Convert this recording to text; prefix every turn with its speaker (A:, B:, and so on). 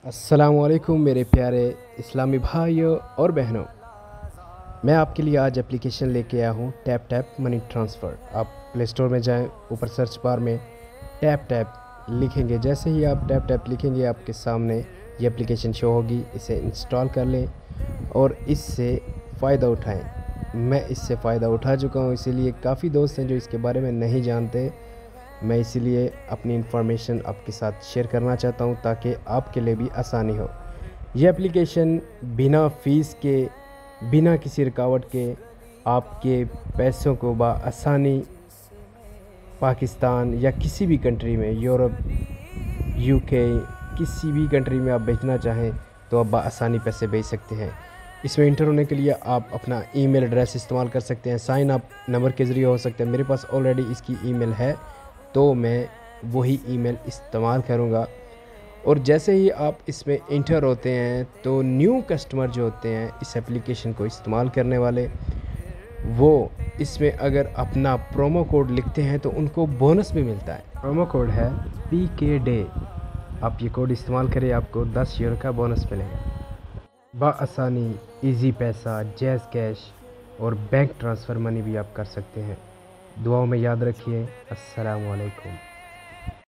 A: अस्सलामुअलैकुम मेरे प्यारे इस्लामी भाइयों और बहनों। मैं आपके लिए आज एप्लीकेशन लेके आया हूँ टैप टैप मनी ट्रांसफ़र। आप प्ले स्टोर में जाएं, ऊपर सर्च बार में टैप टैप लिखेंगे। जैसे ही आप टैप टैप लिखेंगे आपके सामने ये एप्लीकेशन शो होगी। इसे इंस्टॉल कर लें और इससे फ़ायदा उठाएं। मैं इससे फ़ायदा उठा चुका हूँ, इसीलिए काफ़ी दोस्त हैं जो इसके बारे में नहीं जानते। मैं इसीलिए अपनी इन्फॉर्मेशन आपके साथ शेयर करना चाहता हूँ ताकि आपके लिए भी आसानी हो। ये एप्लीकेशन बिना फ़ीस के, बिना किसी रुकावट के आपके पैसों को बआसानी पाकिस्तान या किसी भी कंट्री में, यूरोप, यूके, किसी भी कंट्री में आप भेजना चाहें तो आप बआसानी पैसे भेज सकते हैं। इसमें इंटर होने के लिए आप अपना ईमेल एड्रेस इस्तेमाल कर सकते हैं। साइन अप नंबर के ज़रिए हो सकते हैं। मेरे पास ऑलरेडी इसकी ईमेल है तो मैं वही ईमेल इस्तेमाल करूँगा। और जैसे ही आप इसमें इंटर होते हैं तो न्यू कस्टमर जो होते हैं इस एप्लीकेशन को इस्तेमाल करने वाले, वो इसमें अगर अपना प्रोमो कोड लिखते हैं तो उनको बोनस भी मिलता है। प्रोमो कोड है PKDAY। आप ये कोड इस्तेमाल करें, आपको 10 यूरो का बोनस मिलेगा। बआसानी इजी पैसा, जैज़ कैश और बैंक ट्रांसफ़र मनी भी आप कर सकते हैं। दुआओं में याद रखिए। अस्सलामु अलैकुम।